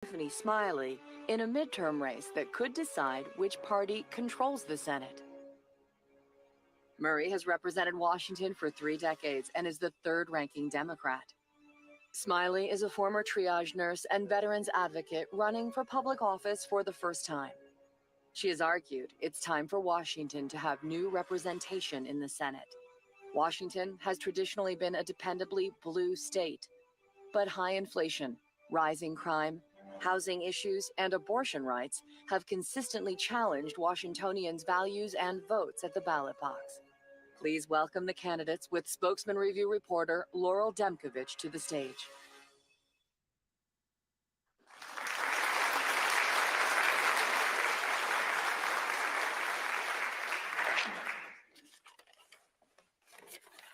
Tiffany Smiley in a midterm race that could decide which party controls the Senate. Murray has represented Washington for 3 decades and is the third-ranking Democrat. Smiley is a former triage nurse and veterans advocate running for public office for the first time. She has argued it's time for Washington to have new representation in the Senate. Washington has traditionally been a dependably blue state, but high inflation, rising crime, housing issues, and abortion rights have consistently challenged Washingtonians' values and votes at the ballot box. Please welcome the candidates with Spokesman-Review reporter Laurel Demkovich to the stage.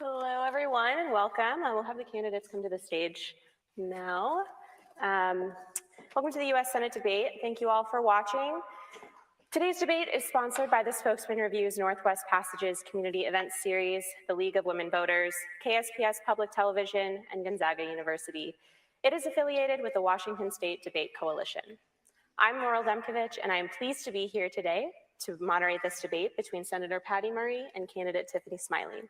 Hello, everyone, and welcome. We'll have the candidates come to the stage now. Welcome to the U.S. Senate debate. Thank you all for watching. Today's debate is sponsored by the Spokesman-Review's Northwest Passages Community Events Series, the League of Women Voters, KSPS Public Television, and Gonzaga University. It is affiliated with the Washington State Debate Coalition. I'm Laurel Demkovich, and I am pleased to be here today to moderate this debate between Senator Patty Murray and candidate Tiffany Smiley.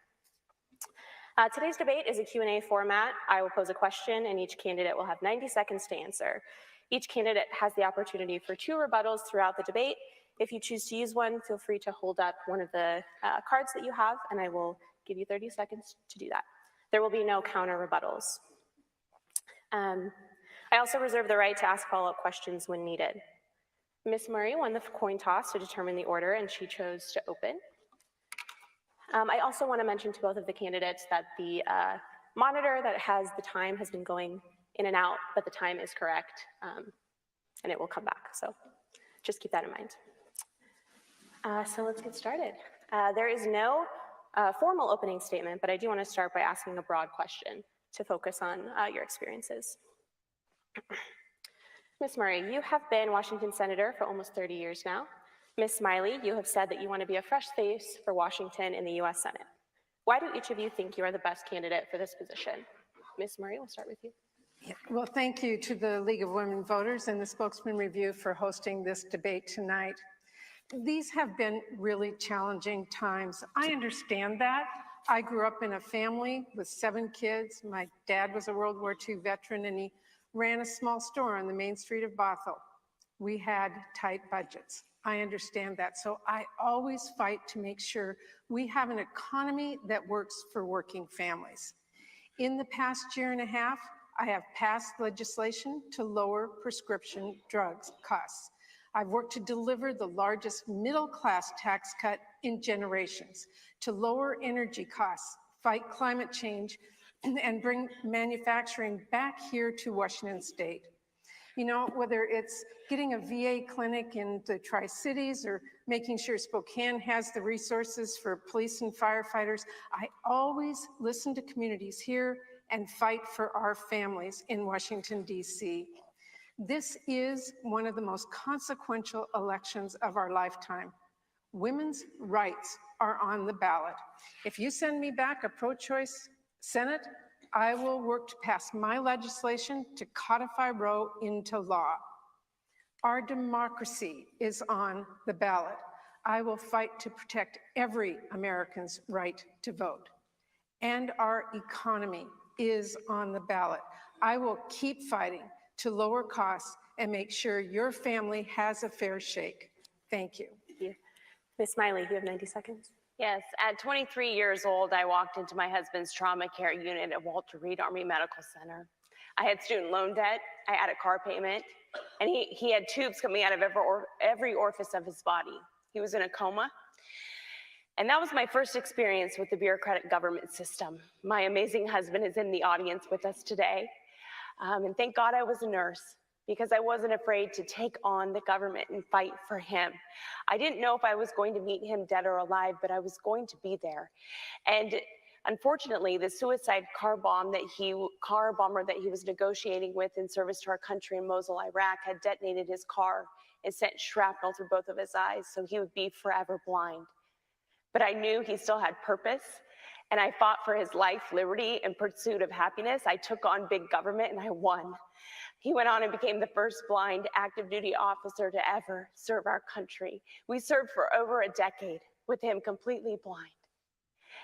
Today's debate is a Q&A format. I will pose a question and each candidate will have 90 seconds to answer. Each candidate has the opportunity for 2 rebuttals throughout the debate. If you choose to use one, feel free to hold up one of the cards that you have and I will give you 30 seconds to do that. There will be no counter rebuttals. I also reserve the right to ask follow-up questions when needed. Ms. Murray won the coin toss to determine the order and she chose to open. I also want to mention to both of the candidates that the monitor that has the time has been going in and out, but the time is correct, and it will come back. So just keep that in mind. So let's get started. There is no formal opening statement, but I do want to start by asking a broad question to focus on your experiences. Ms. Murray, you have been Washington Senator for almost 30 years now. Ms. Smiley, you have said that you want to be a fresh face for Washington in the U.S. Senate. Why do each of you think you are the best candidate for this position? Ms. Murray, we'll start with you. Yeah, well, thank you to the League of Women Voters and the Spokesman-Review for hosting this debate tonight. These have been really challenging times. I understand that. I grew up in a family with 7 kids. My dad was a World War II veteran and he ran a small store on the main street of Bothell. We had tight budgets. I understand that. So I always fight to make sure we have an economy that works for working families. In the past year and a half, I have passed legislation to lower prescription drugs costs. I've worked to deliver the largest middle-class tax cut in generations, to lower energy costs, fight climate change, and bring manufacturing back here to Washington State. You know, whether it's getting a VA clinic in the Tri-Cities or making sure Spokane has the resources for police and firefighters, I always listen to communities here and fight for our families in Washington, D.C. This is one of the most consequential elections of our lifetime. Women's rights are on the ballot. If you send me back a pro-choice Senate, I will work to pass my legislation to codify Roe into law. Our democracy is on the ballot. I will fight to protect every American's right to vote. And our economy is on the ballot. I will keep fighting to lower costs and make sure your family has a fair shake. Thank you. Thank you. Ms. Smiley, you have 90 seconds. Yes, at 23 years old, I walked into my husband's trauma care unit at Walter Reed Army Medical Center. I had student loan debt, I had a car payment, and he had tubes coming out of every orifice of his body. He was in a coma. And that was my first experience with the bureaucratic government system. My amazing husband is in the audience with us today. And thank God I was a nurse, because I wasn't afraid to take on the government and fight for him. I didn't know if I was going to meet him dead or alive, but I was going to be there. And unfortunately, the suicide car bomber that he was negotiating with in service to our country in Mosul, Iraq, had detonated his car and sent shrapnel through both of his eyes, so he would be forever blind. But I knew he still had purpose, and I fought for his life, liberty, and pursuit of happiness. I took on big government, and I won. He went on and became the first blind active duty officer to ever serve our country. We served for over a decade with him completely blind.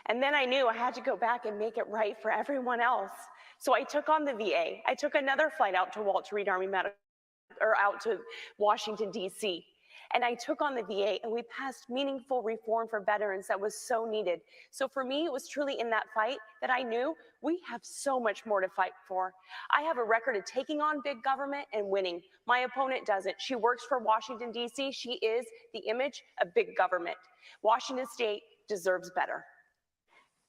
And then I knew I had to go back and make it right for everyone else. So I took on the VA. I took another flight out to Walter Reed Army Medical, or out to Washington, D.C. And I took on the VA, and we passed meaningful reform for veterans that was so needed. So for me, it was truly in that fight that I knew we have so much more to fight for. I have a record of taking on big government and winning. My opponent doesn't. She works for Washington, D.C. She is the image of big government. Washington State deserves better.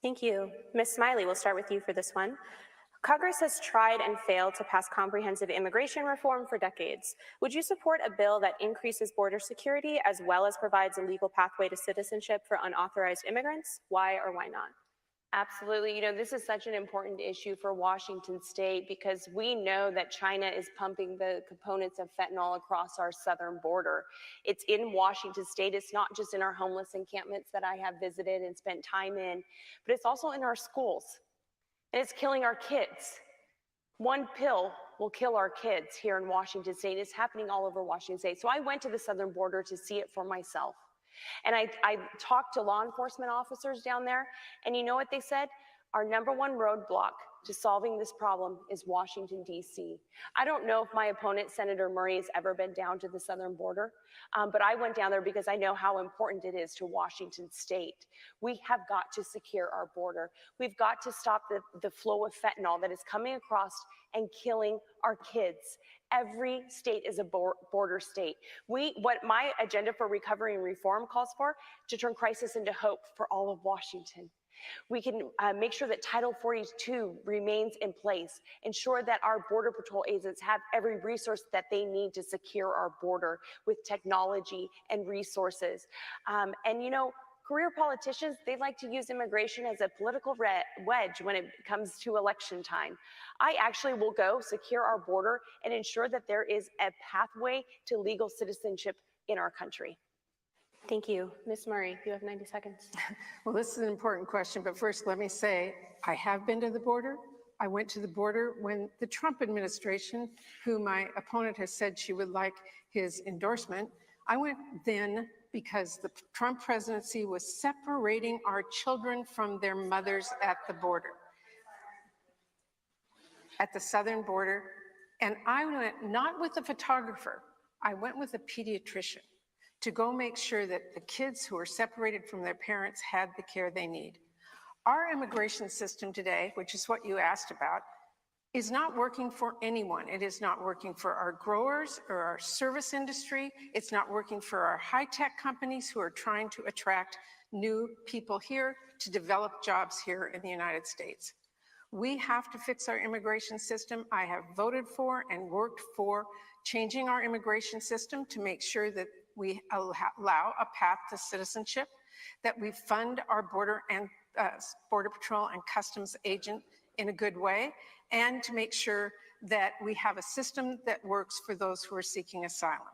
Thank you. Ms. Smiley, we'll start with you for this one. Congress has tried and failed to pass comprehensive immigration reform for decades. Would you support a bill that increases border security as well as provides a legal pathway to citizenship for unauthorized immigrants? Why or why not? Absolutely. You know, this is such an important issue for Washington State because we know that China is pumping the components of fentanyl across our southern border. It's in Washington State. It's not just in our homeless encampments that I have visited and spent time in, but it's also in our schools. And it's killing our kids. One pill will kill our kids here in Washington State. It's happening all over Washington State. So I went to the southern border to see it for myself. And I talked to law enforcement officers down there, and you know what they said? Our #1 roadblock to solving this problem is Washington, D.C. I don't know if my opponent, Senator Murray, has ever been down to the southern border, but I went down there because I know how important it is to Washington State. We have got to secure our border. We've got to stop the flow of fentanyl that is coming across and killing our kids. Every state is a border state. What my agenda for recovery and reform calls for, to turn crisis into hope for all of Washington. We can make sure that Title 42 remains in place, ensure that our Border Patrol agents have every resource that they need to secure our border with technology and resources. And you know, career politicians, they like to use immigration as a political wedge when it comes to election time. I actually will go secure our border and ensure that there is a pathway to legal citizenship in our country. Thank you. Ms. Murray, you have 90 seconds. Well, this is an important question, but first let me say, I have been to the border. I went to the border when the Trump administration, who my opponent has said she would like his endorsement, I went then because the Trump presidency was separating our children from their mothers at the border, at the southern border. And I went not with a photographer, I went with a pediatrician to go make sure that the kids who are separated from their parents had the care they need. Our immigration system today, which is what you asked about, is not working for anyone. It is not working for our growers or our service industry. It's not working for our high-tech companies who are trying to attract new people here to develop jobs here in the United States. We have to fix our immigration system. I have voted for and worked for changing our immigration system to make sure that we allow a path to citizenship, that we fund our Border Patrol and Customs agent in a good way, and to make sure that we have a system that works for those who are seeking asylum.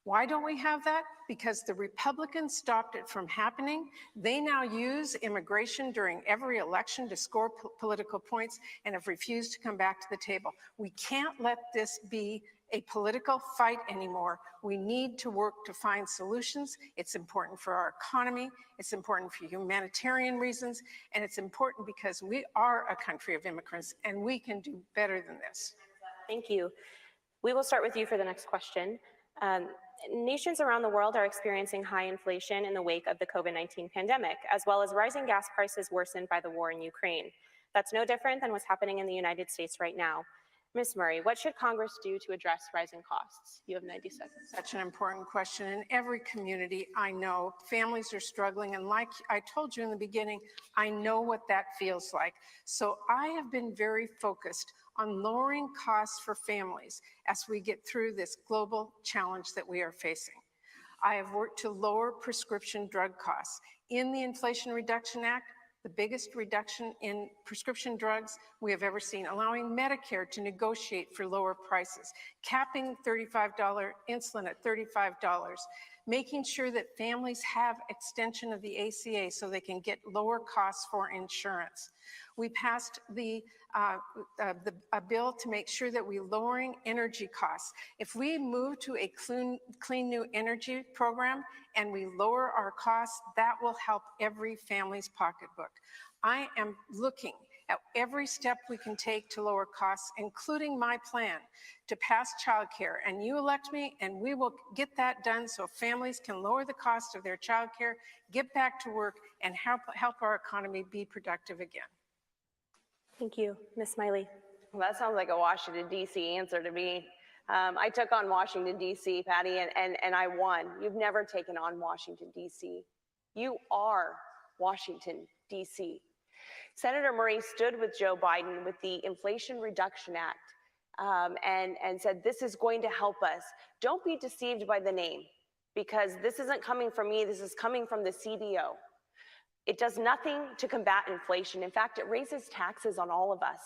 Why don't we have that? Because the Republicans stopped it from happening. They now use immigration during every election to score political points and have refused to come back to the table. We can't let this be a political fight anymore. We need to work to find solutions. It's important for our economy, it's important for humanitarian reasons, and it's important because we are a country of immigrants and we can do better than this. Thank you. We will start with you for the next question. Nations around the world are experiencing high inflation in the wake of the COVID-19 pandemic, as well as rising gas prices worsened by the war in Ukraine. That's no different than what's happening in the United States right now. Ms. Murray, what should Congress do to address rising costs? You have 90 seconds. Such an important question. In every community, I know families are struggling. And like I told you in the beginning, I know what that feels like. So I have been very focused on lowering costs for families as we get through this global challenge that we are facing. I have worked to lower prescription drug costs. In the Inflation Reduction Act, the biggest reduction in prescription drugs we have ever seen, allowing Medicare to negotiate for lower prices, capping $35 insulin at $35, making sure that families have extension of the ACA so they can get lower costs for insurance. We passed the a bill to make sure that we're lowering energy costs. If we move to a clean new energy program and we lower our costs, that will help every family's pocketbook. I am looking at every step we can take to lower costs, including my plan to pass childcare. And you elect me, and we will get that done so families can lower the cost of their childcare, get back to work, and help our economy be productive again. Thank you. Ms. Smiley. Well, that sounds like a Washington, D.C. answer to me. I took on Washington, D.C., Patty, and I won. You've never taken on Washington, D.C. You are Washington, D.C. Senator Murray stood with Joe Biden with the Inflation Reduction Act and said, this is going to help us. Don't be deceived by the name, because this isn't coming from me, this is coming from the CBO. It does nothing to combat inflation. In fact, it raises taxes on all of us.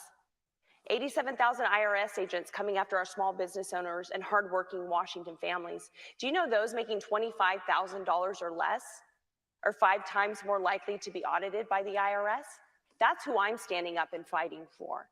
87,000 IRS agents coming after our small business owners and hardworking Washington families. Do you know those making $25,000 or less are 5 times more likely to be audited by the IRS? That's who I'm standing up and fighting for.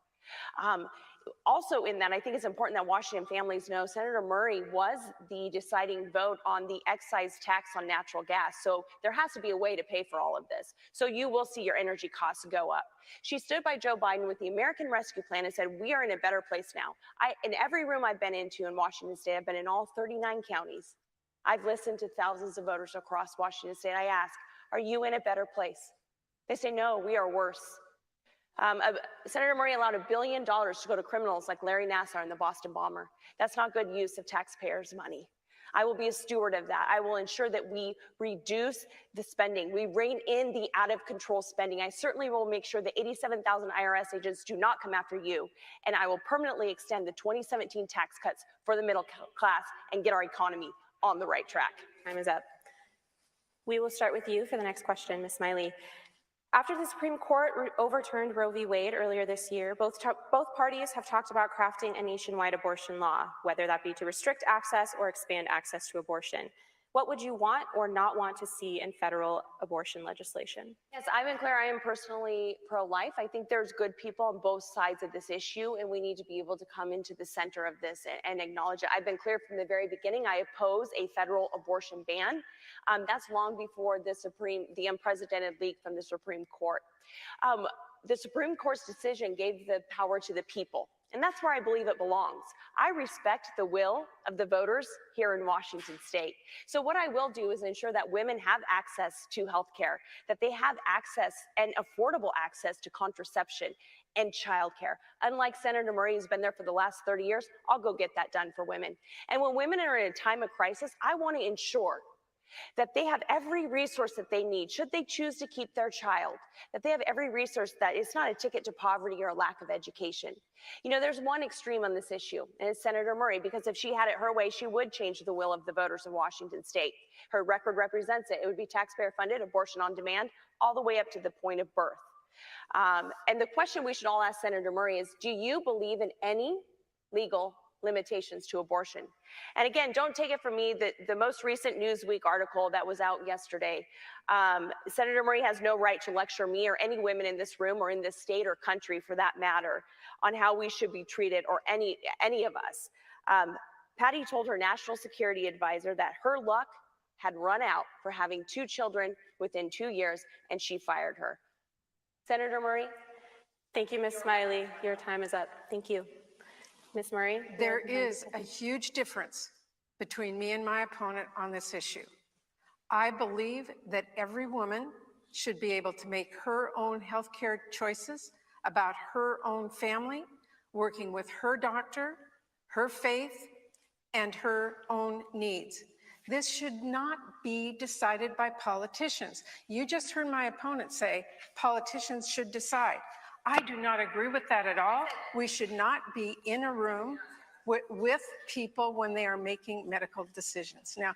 Also in that, I think it's important that Washington families know Senator Murray was the deciding vote on the excise tax on natural gas. So there has to be a way to pay for all of this. So you will see your energy costs go up. She stood by Joe Biden with the American Rescue Plan and said, we are in a better place now. In every room I've been into in Washington State, I've been in all 39 counties. I've listened to thousands of voters across Washington State. I ask, are you in a better place? They say, no, we are worse. Senator Murray allowed $1 billion to go to criminals like Larry Nassar and the Boston bomber. That's not good use of taxpayers' money. I will be a steward of that. I will ensure that we reduce the spending. We rein in the out-of-control spending. I certainly will make sure that 87,000 IRS agents do not come after you. And I will permanently extend the 2017 tax cuts for the middle class and get our economy on the right track. Time is up. We will start with you for the next question, Ms. Smiley. After the Supreme Court overturned Roe v. Wade earlier this year, both parties have talked about crafting a nationwide abortion law, whether that be to restrict access or expand access to abortion. What would you want or not want to see in federal abortion legislation? Yes, I've been clear. I am personally pro-life. I think there's good people on both sides of this issue, and we need to be able to come into the center of this and acknowledge it. I've been clear from the very beginning. I oppose a federal abortion ban. That's long before the unprecedented leak from the Supreme Court. The Supreme Court's decision gave the power to the people. And that's where I believe it belongs. I respect the will of the voters here in Washington State. So what I will do is ensure that women have access to health care, that they have access and affordable access to contraception and childcare. Unlike Senator Murray, who's been there for the last 30 years, I'll go get that done for women. And when women are in a time of crisis, I want to ensure that they have every resource that they need should they choose to keep their child, that they have every resource, that it's not a ticket to poverty or a lack of education. You know, there's one extreme on this issue, and it's Senator Murray, because if she had it her way, she would change the will of the voters of Washington State. Her record represents it. It would be taxpayer funded, abortion on demand, all the way up to the point of birth. And the question we should all ask Senator Murray is, do you believe in any legal limitations to abortion? And again, don't take it from me that the most recent Newsweek article that was out yesterday, Senator Murray has no right to lecture me or any women in this room or in this state or country for that matter on how we should be treated, or any of us. Patty told her national security advisor that her luck had run out for having 2 children within 2 years, and she fired her. Senator Murray? Thank you, Ms. Smiley. Your time is up. Thank you. Ms. Murray? There is a huge difference between me and my opponent on this issue. I believe that every woman should be able to make her own healthcare choices about her own family, working with her doctor, her faith, and her own needs. This should not be decided by politicians. You just heard my opponent say politicians should decide. I do not agree with that at all. We should not be in a room with people when they are making medical decisions. Now,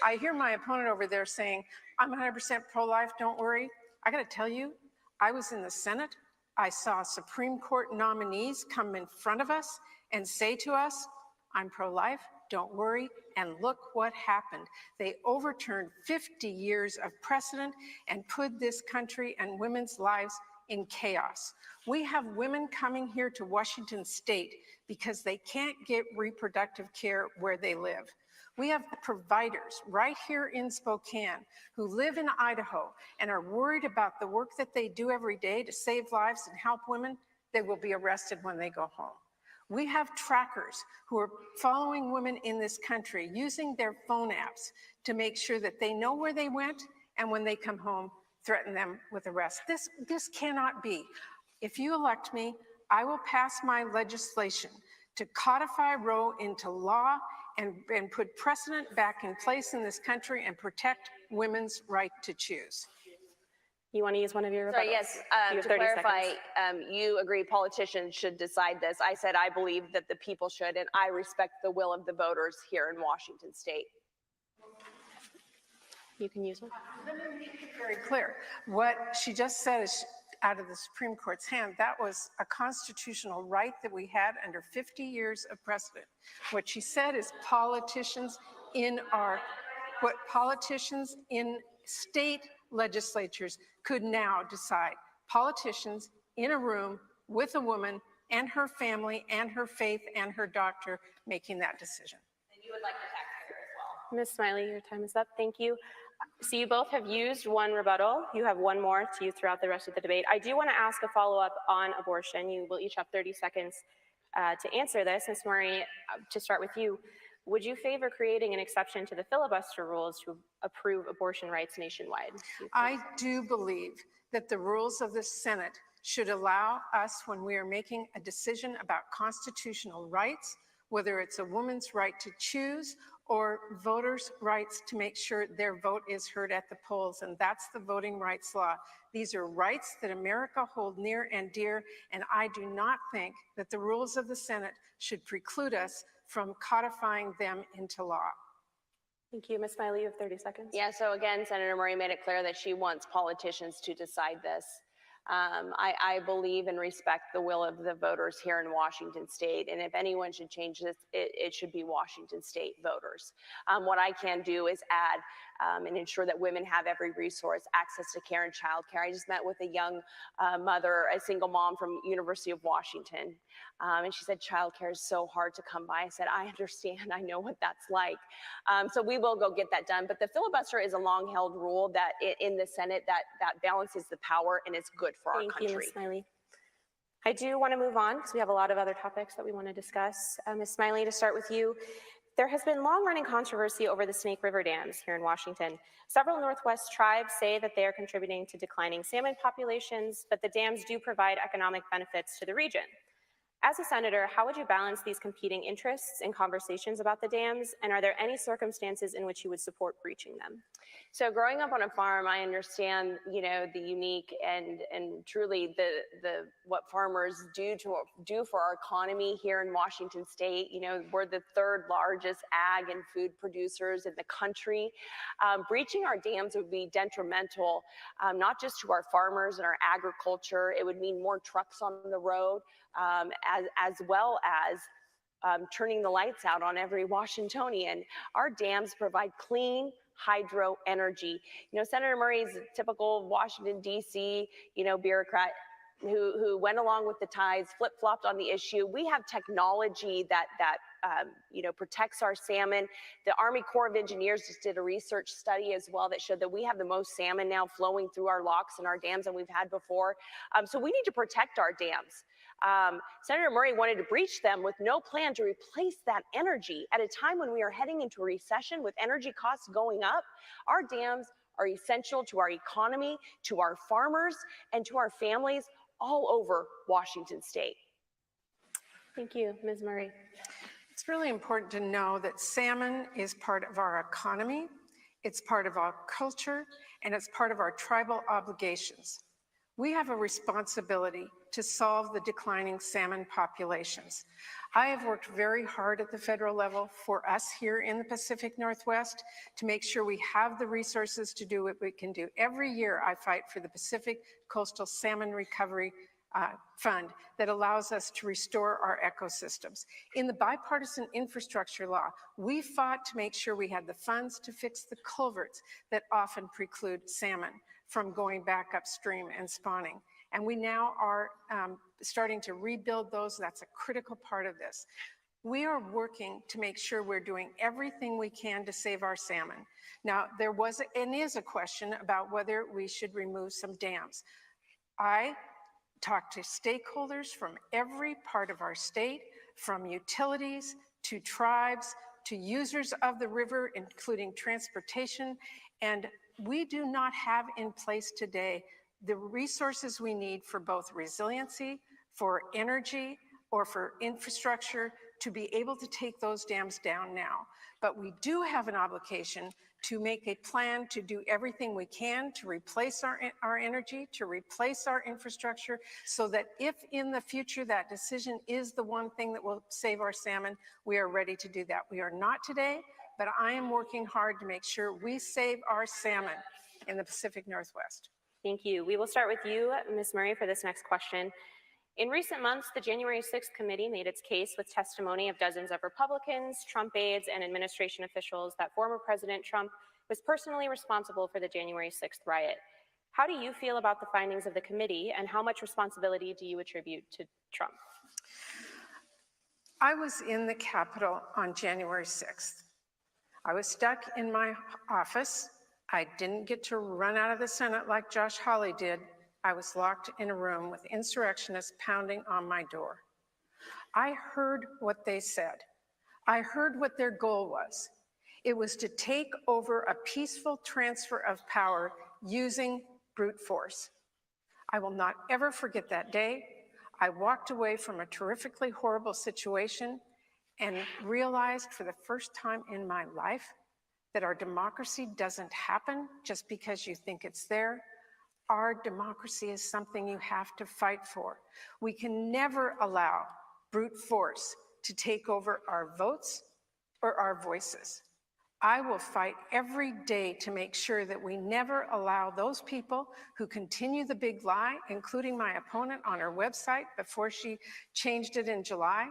I hear my opponent over there saying, I'm 100% pro-life, don't worry. I gotta tell you, I was in the Senate. I saw Supreme Court nominees come in front of us and say to us, I'm pro-life, don't worry, and look what happened. They overturned 50 years of precedent and put this country and women's lives in chaos. We have women coming here to Washington State because they can't get reproductive care where they live. We have providers right here in Spokane who live in Idaho and are worried about the work that they do every day to save lives and help women. They will be arrested when they go home. We have trackers who are following women in this country using their phone apps to make sure that they know where they went, and when they come home, threaten them with arrest. This cannot be. If you elect me, I will pass my legislation to codify Roe into law and put precedent back in place in this country and protect women's right to choose. You want to use one of your rebuttals? Sorry, yes, to clarify, you agree politicians should decide this. I said I believe that the people should, and I respect the will of the voters here in Washington State. You can use one. Let me make it very clear. What she just said is out of the Supreme Court's hand. That was a constitutional right that we had under 50 years of precedent. What she said is politicians in state legislatures could now decide. Politicians in a room with a woman and her family and her faith and her doctor making that decision. And you would like the taxpayer as well. Ms. Smiley, your time is up. Thank you. So you both have used one rebuttal. You have one more to use throughout the rest of the debate. I do want to ask a follow-up on abortion. You will each have 30 seconds to answer this. Ms. Murray, to start with you, would you favor creating an exception to the filibuster rules to approve abortion rights nationwide? I do believe that the rules of the Senate should allow us, when we are making a decision about constitutional rights, whether it's a woman's right to choose or voters' rights to make sure their vote is heard at the polls, and that's the voting rights law. These are rights that America hold near and dear, and I do not think that the rules of the Senate should preclude us from codifying them into law. Thank you. Ms. Smiley, you have 30 seconds. Yeah, so again, Senator Murray made it clear that she wants politicians to decide this. I believe and respect the will of the voters here in Washington State, and if anyone should change this, it should be Washington State voters. What I can do is add and ensure that women have every resource, access to care and childcare. I just met with a young mother, a single mom from University of Washington, and she said childcare is so hard to come by. I said, I understand, I know what that's like. So we will go get that done, but the filibuster is a long-held rule that in the Senate that balances the power and is good for our country. Thank you, Ms. Smiley. I do want to move on because we have a lot of other topics that we want to discuss. Ms. Smiley, to start with you, there has been long-running controversy over the Snake River dams here in Washington. Several Northwest tribes say that they are contributing to declining salmon populations, but the dams do provide economic benefits to the region. As a senator, how would you balance these competing interests in conversations about the dams, and are there any circumstances in which you would support breaching them? So growing up on a farm, I understand, the unique and truly the what farmers do for our economy here in Washington State. We're the third largest ag and food producers in the country. Breaching our dams would be detrimental, not just to our farmers and our agriculture. It would mean more trucks on the road, as well as turning the lights out on every Washingtonian. Our dams provide clean hydro energy. Senator Murray's a typical Washington, D.C., bureaucrat who went along with the tides, flip-flopped on the issue. We have technology that protects our salmon. The Army Corps of Engineers just did a research study as well that showed that we have the most salmon now flowing through our locks and our dams than we've had before. So we need to protect our dams. Senator Murray wanted to breach them with no plan to replace that energy at a time when we are heading into a recession with energy costs going up. Our dams are essential to our economy, to our farmers, and to our families all over Washington State. Thank you. Ms. Murray. It's really important to know that salmon is part of our economy, it's part of our culture, and it's part of our tribal obligations. We have a responsibility to solve the declining salmon populations. I have worked very hard at the federal level for us here in the Pacific Northwest to make sure we have the resources to do what we can do. Every year I fight for the Pacific Coastal Salmon Recovery Fund that allows us to restore our ecosystems. In the bipartisan infrastructure law, we fought to make sure we had the funds to fix the culverts that often preclude salmon from going back upstream and spawning. And we now are starting to rebuild those. That's a critical part of this. We are working to make sure we're doing everything we can to save our salmon. Now, there was and is a question about whether we should remove some dams. I talked to stakeholders from every part of our state, from utilities to tribes to users of the river, including transportation, and we do not have in place today the resources we need for both resiliency, for energy, or for infrastructure to be able to take those dams down now. But we do have an obligation to make a plan to do everything we can to replace our energy, to replace our infrastructure, so that if in the future that decision is the one thing that will save our salmon, we are ready to do that. We are not today, but I am working hard to make sure we save our salmon in the Pacific Northwest. Thank you. We will start with you, Ms. Murray, for this next question. In recent months, the January 6th committee made its case with testimony of dozens of Republicans, Trump aides, and administration officials that former President Trump was personally responsible for the January 6th riot. How do you feel about the findings of the committee, and how much responsibility do you attribute to Trump? I was in the Capitol on January 6th. I was stuck in my office. I didn't get to run out of the Senate like Josh Hawley did. I was locked in a room with insurrectionists pounding on my door. I heard what they said. I heard what their goal was. It was to take over a peaceful transfer of power using brute force. I will not ever forget that day. I walked away from a terrifically horrible situation and realized for the first time in my life that our democracy doesn't happen just because you think it's there. Our democracy is something you have to fight for. We can never allow brute force to take over our votes or our voices. I will fight every day to make sure that we never allow those people who continue the big lie, including my opponent on her website before she changed it in July,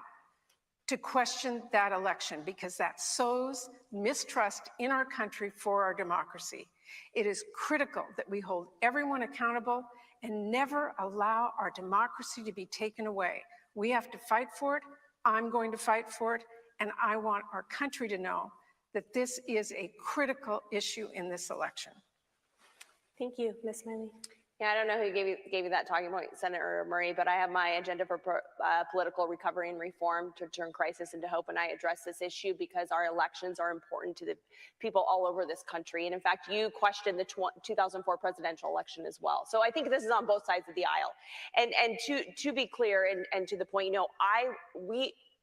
to question that election, because that sows mistrust in our country for our democracy. It is critical that we hold everyone accountable and never allow our democracy to be taken away. We have to fight for it. I'm going to fight for it. And I want our country to know that this is a critical issue in this election. Thank you, Ms. Smiley. Yeah, I don't know who gave you that talking point, Senator Murray, but I have my agenda for political recovery and reform to turn crisis into hope, and I address this issue because our elections are important to the people all over this country. And in fact, you questioned the 2004 presidential election as well. So I think this is on both sides of the aisle. And to be clear and to the point, you know,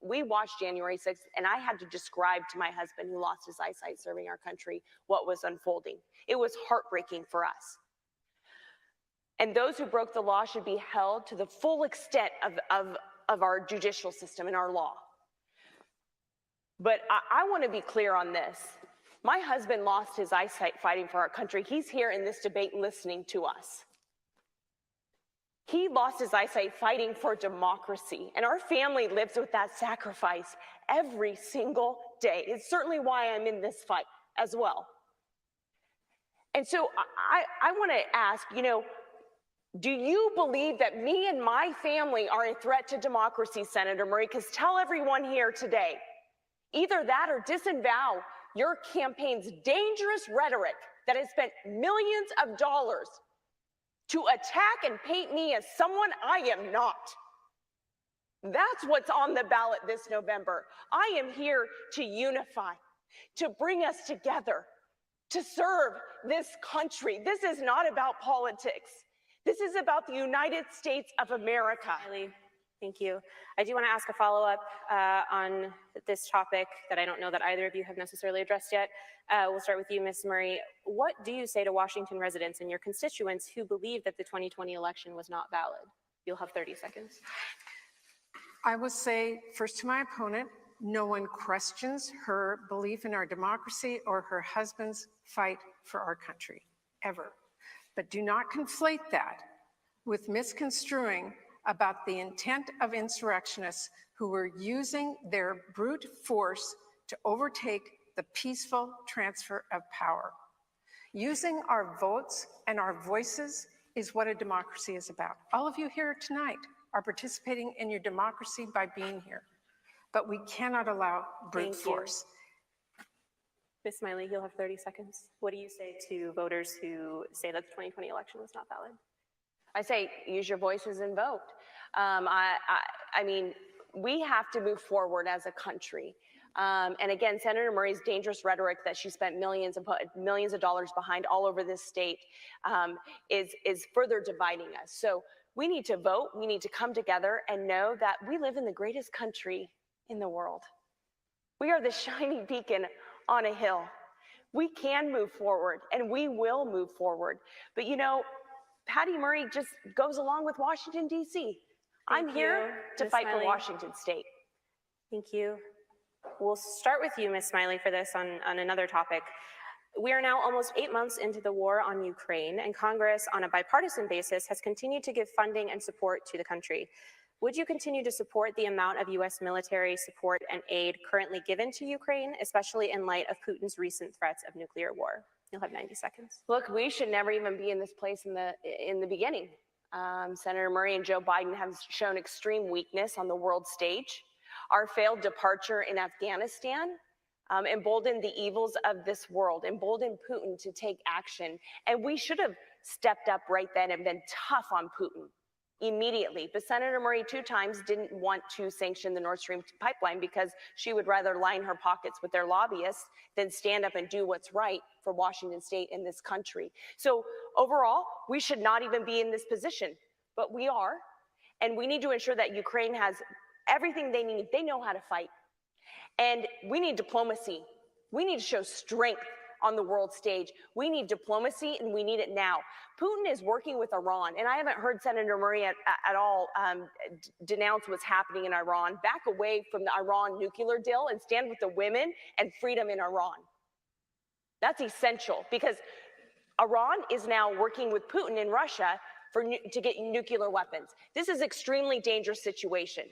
we watched January 6th, and I had to describe to my husband, who lost his eyesight serving our country, what was unfolding. It was heartbreaking for us. And those who broke the law should be held to the full extent of our judicial system and our law. But I want to be clear on this. My husband lost his eyesight fighting for our country. He's here in this debate listening to us. He lost his eyesight fighting for democracy, and our family lives with that sacrifice every single day. It's certainly why I'm in this fight as well. And so I want to ask, you know, do you believe that me and my family are a threat to democracy, Senator Murray? Because tell everyone here today, either that or disavow your campaign's dangerous rhetoric that has spent millions of dollars to attack and paint me as someone I am not. That's what's on the ballot this November. I am here to unify, to bring us together, to serve this country. This is not about politics. This is about the United States of America. Thank you. I do want to ask a follow-up on this topic that I don't know that either of you have necessarily addressed yet. We'll start with you, Ms. Murray. What do you say to Washington residents and your constituents who believe that the 2020 election was not valid? You'll have 30 seconds. I will say first to my opponent, no one questions her belief in our democracy or her husband's fight for our country, ever. But do not conflate that with misconstruing about the intent of insurrectionists who were using their brute force to overtake the peaceful transfer of power. Using our votes and our voices is what a democracy is about. All of you here tonight are participating in your democracy by being here, but we cannot allow brute force. Ms. Smiley, you'll have 30 seconds. What do you say to voters who say that the 2020 election was not valid? I say use your voices and vote. I mean, we have to move forward as a country. And again, Senator Murray's dangerous rhetoric that she spent millions of dollars behind all over this state is further dividing us. So we need to vote. We need to come together and know that we live in the greatest country in the world. We are the shining beacon on a hill. We can move forward, and we will move forward. But you know, Patty Murray just goes along with Washington, D.C. I'm here to fight for Washington State. Thank you. We'll start with you, Ms. Smiley, for this on another topic. We are now almost 8 months into the war on Ukraine, and Congress, on a bipartisan basis, has continued to give funding and support to the country. Would you continue to support the amount of U.S. military support and aid currently given to Ukraine, especially in light of Putin's recent threats of nuclear war? You'll have 90 seconds. Look, we should never even be in this place in the beginning. Senator Murray and Joe Biden have shown extreme weakness on the world stage. Our failed departure in Afghanistan emboldened the evils of this world, emboldened Putin to take action. And we should have stepped up right then and been tough on Putin immediately. But Senator Murray 2 times didn't want to sanction the Nord Stream pipeline because she would rather line her pockets with their lobbyists than stand up and do what's right for Washington State and this country. So overall, we should not even be in this position, but we are. And we need to ensure that Ukraine has everything they need. They know how to fight. And we need diplomacy. We need to show strength on the world stage. We need diplomacy, and we need it now. Putin is working with Iran, and I haven't heard Senator Murray at all denounce what's happening in Iran. Back away from the Iran nuclear deal and stand with the women and freedom in Iran. That's essential, because Iran is now working with Putin in Russia to get nuclear weapons. This is an extremely dangerous situation.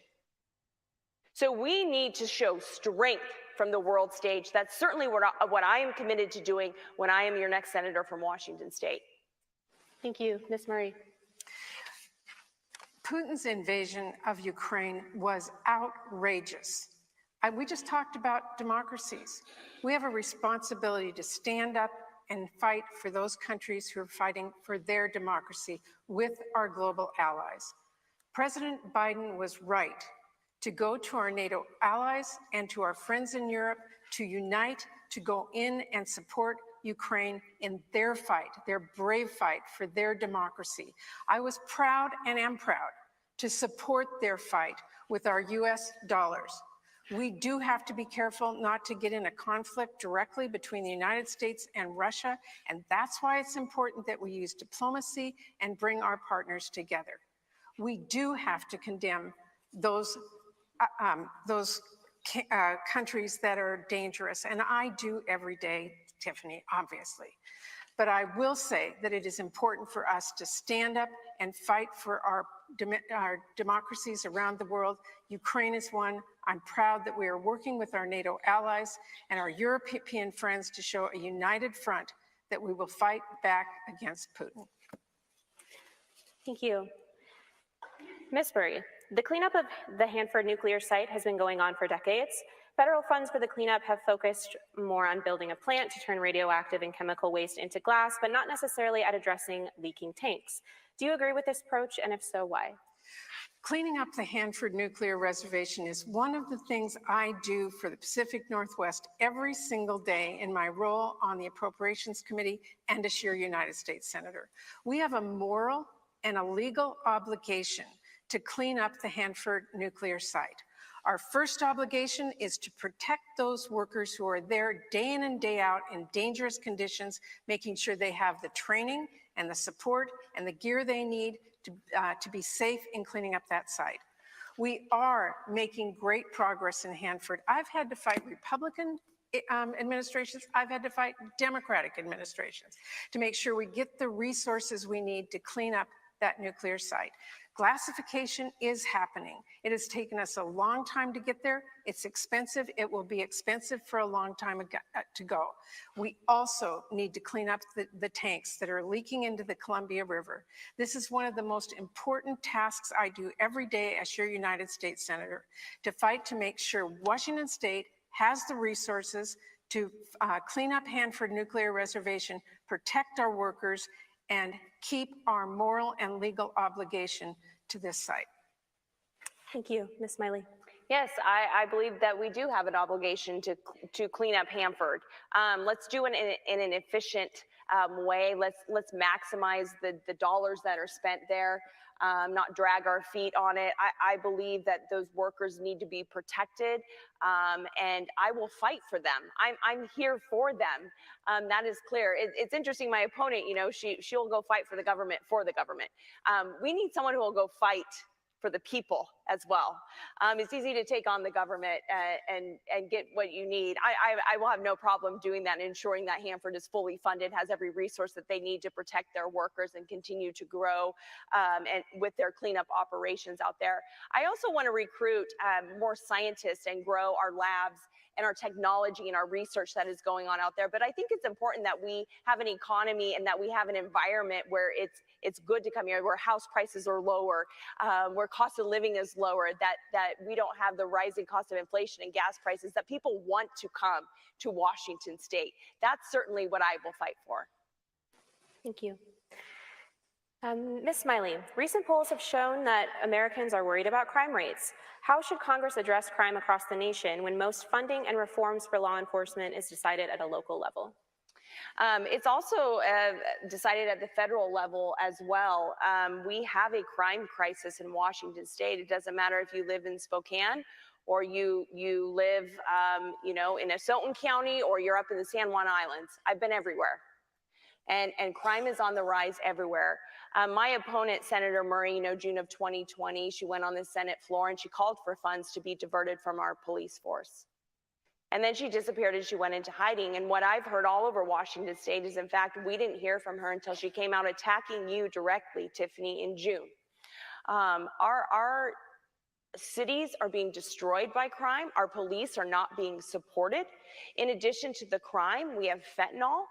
So we need to show strength from the world stage. That's certainly what I am committed to doing when I am your next senator from Washington State. Thank you. Ms. Murray. Putin's invasion of Ukraine was outrageous. We just talked about democracies. We have a responsibility to stand up and fight for those countries who are fighting for their democracy with our global allies. President Biden was right to go to our NATO allies and to our friends in Europe to unite, to go in and support Ukraine in their fight, their brave fight for their democracy. I was proud and am proud to support their fight with our US dollars. We do have to be careful not to get in a conflict directly between the United States and Russia, and that's why it's important that we use diplomacy and bring our partners together. We do have to condemn those countries that are dangerous, and I do every day, Tiffany, obviously. But I will say that it is important for us to stand up and fight for our democracies around the world. Ukraine is one. I'm proud that we are working with our NATO allies and our European friends to show a united front that we will fight back against Putin. Thank you. Ms. Murray, the cleanup of the Hanford nuclear site has been going on for decades. Federal funds for the cleanup have focused more on building a plant to turn radioactive and chemical waste into glass, but not necessarily at addressing leaking tanks. Do you agree with this approach, and if so, why? Cleaning up the Hanford nuclear reservation is one of the things I do for the Pacific Northwest every single day in my role on the Appropriations Committee and as your United States Senator. We have a moral and a legal obligation to clean up the Hanford nuclear site. Our first obligation is to protect those workers who are there day in and day out in dangerous conditions, making sure they have the training and the support and the gear they need to be safe in cleaning up that site. We are making great progress in Hanford. I've had to fight Republican administrations, I've had to fight Democratic administrations to make sure we get the resources we need to clean up that nuclear site. Glassification is happening. It has taken us a long time to get there. It's expensive. It will be expensive for a long time to go. We also need to clean up the tanks that are leaking into the Columbia River. This is one of the most important tasks I do every day as your United States Senator, to fight to make sure Washington State has the resources to clean up Hanford Nuclear Reservation, protect our workers, and keep our moral and legal obligation to this site. Thank you, Ms. Smiley. Yes, I believe that we do have an obligation to clean up Hanford. Let's do it in an efficient way. Let's maximize the dollars that are spent there, not drag our feet on it. I believe that those workers need to be protected, and I will fight for them. I'm here for them. That is clear. It's interesting. My opponent, you know, she'll go fight for the government. We need someone who will go fight for the people as well. It's easy to take on the government and get what you need. I will have no problem doing that and ensuring that Hanford is fully funded, has every resource that they need to protect their workers and continue to grow and with their cleanup operations out there. I also want to recruit more scientists and grow our labs and our technology and our research that is going on out there. But I think it's important that we have an economy and that we have an environment where it's good to come here, where house prices are lower, where cost of living is lower, that we don't have the rising cost of inflation and gas prices, that people want to come to Washington State. That's certainly what I will fight for. Thank you. Ms. Smiley, recent polls have shown that Americans are worried about crime rates. How should Congress address crime across the nation when most funding and reforms for law enforcement is decided at a local level? It's also decided at the federal level as well. We have a crime crisis in Washington State. It doesn't matter if you live in Spokane or you live you know, in Asotin County, or you're up in the San Juan Islands. I've been everywhere. And crime is on the rise everywhere. My opponent, Senator Murray, you know, June of 2020, she went on the Senate floor and she called for funds to be diverted from our police force. And then she disappeared and she went into hiding. And what I've heard all over Washington State is, in fact, we didn't hear from her until she came out attacking you directly, Tiffany, in June. Our cities are being destroyed by crime. Our police are not being supported. In addition to the crime, we have fentanyl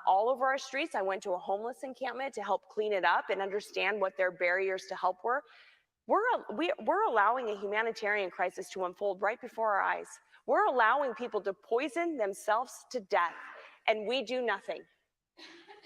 all over our streets. I went to a homeless encampment to help clean it up and understand what their barriers to help were. We're allowing a humanitarian crisis to unfold right before our eyes. We're allowing people to poison themselves to death, and we do nothing.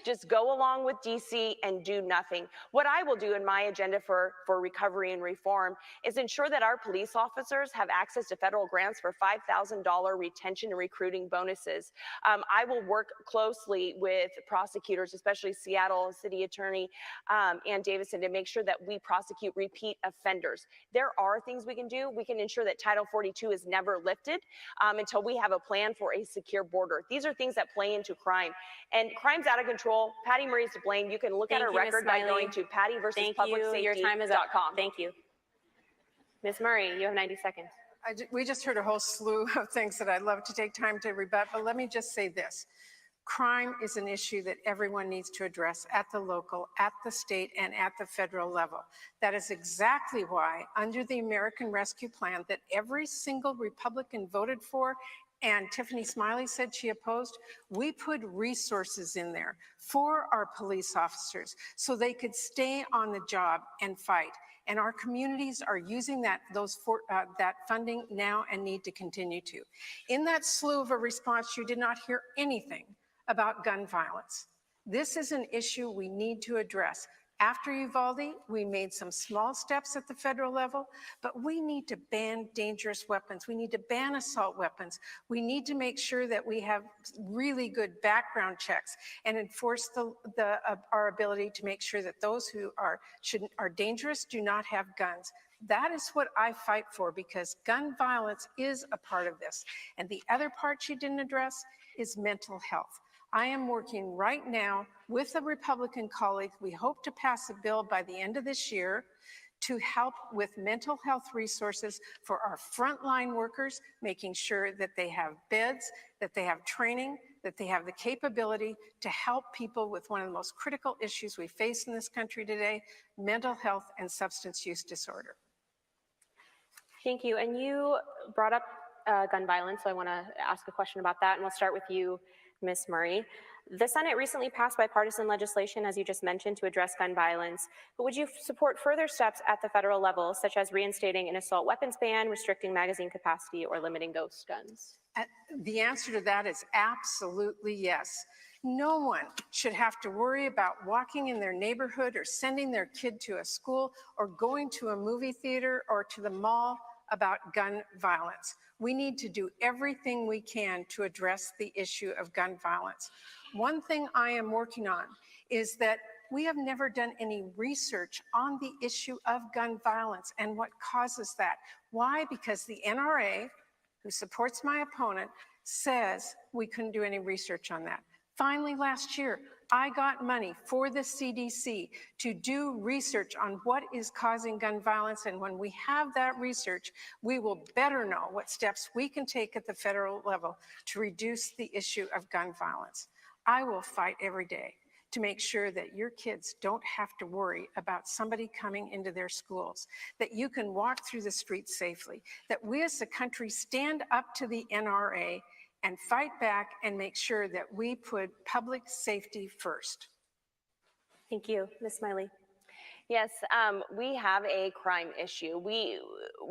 Just go along with DC and do nothing. What I will do in my agenda for recovery and reform is ensure that our police officers have access to federal grants for $5,000 retention and recruiting bonuses. I will work closely with prosecutors, especially Seattle City Attorney Ann Davison, to make sure that we prosecute repeat offenders. There are things we can do. We can ensure that Title 42 is never lifted until we have a plan for a secure border. These are things that play into crime. And crime's out of control. Patty Murray's to blame. You can look at her record by going to pattyversuspublicsafety.com. Your time is up. Thank you. Ms. Murray, you have 90 seconds. We just heard a whole slew of things that I'd love to take time to rebut, but let me just say this. Crime is an issue that everyone needs to address at the local, at the state, and at the federal level. That is exactly why, under the American Rescue Plan that every single Republican voted for, and Tiffany Smiley said she opposed, we put resources in there for our police officers so they could stay on the job and fight. And our communities are using that funding now and need to continue to. In that slew of a response, you did not hear anything about gun violence. This is an issue we need to address. After Uvalde, we made some small steps at the federal level, but we need to ban dangerous weapons. We need to ban assault weapons. We need to make sure that we have really good background checks and enforce our ability to make sure that those who are dangerous do not have guns. That is what I fight for, because gun violence is a part of this. And the other part you didn't address is mental health. I am working right now with a Republican colleague. We hope to pass a bill by the end of this year to help with mental health resources for our frontline workers, making sure that they have beds, that they have training, that they have the capability to help people with one of the most critical issues we face in this country today, mental health and substance use disorder. Thank you. And you brought up gun violence, so I want to ask a question about that, and we'll start with you, Ms. Murray. The Senate recently passed bipartisan legislation, as you just mentioned, to address gun violence. But would you support further steps at the federal level, such as reinstating an assault weapons ban, restricting magazine capacity, or limiting ghost guns? The answer to that is absolutely yes. No one should have to worry about walking in their neighborhood or sending their kid to a school or going to a movie theater or to the mall about gun violence. We need to do everything we can to address the issue of gun violence. One thing I am working on is that we have never done any research on the issue of gun violence and what causes that. Why? Because the NRA, who supports my opponent, says we couldn't do any research on that. Finally, last year, I got money for the CDC to do research on what is causing gun violence. And when we have that research, we will better know what steps we can take at the federal level to reduce the issue of gun violence. I will fight every day to make sure that your kids don't have to worry about somebody coming into their schools, that you can walk through the streets safely, that we as a country stand up to the NRA and fight back and make sure that we put public safety first. Thank you. Ms. Smiley. Yes, we have a crime issue. We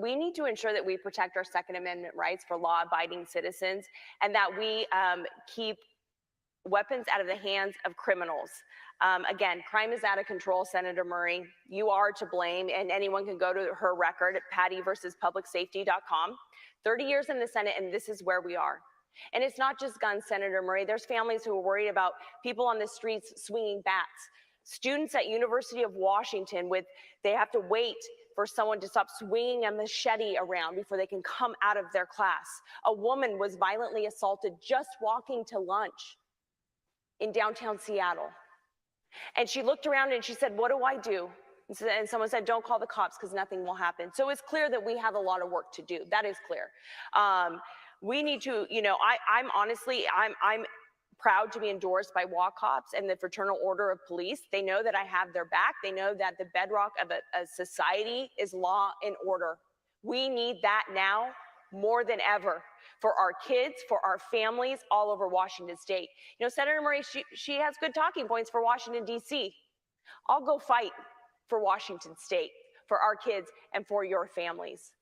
need to ensure that we protect our Second Amendment rights for law-abiding citizens and that we keep weapons out of the hands of criminals. Again, crime is out of control, Senator Murray. You are to blame, and anyone can go to her record at pattyversuspublicsafety.com. 30 years in the Senate, and this is where we are. And it's not just guns, Senator Murray. There's families who are worried about people on the streets swinging bats. Students at University of Washington, they have to wait for someone to stop swinging a machete around before they can come out of their class. A woman was violently assaulted just walking to lunch in downtown Seattle. And she looked around and she said, "What do I do?" And someone said, "Don't call the cops because nothing will happen." So it's clear that we have a lot of work to do. That is clear. We need to, I'm honestly proud to be endorsed by WACOPS and the Fraternal Order of Police. They know that I have their back. They know that the bedrock of a society is law and order. We need that now more than ever for our kids, for our families all over Washington State. Senator Murray, she has good talking points for Washington, D.C. I'll go fight for Washington State, for our kids, and for your families.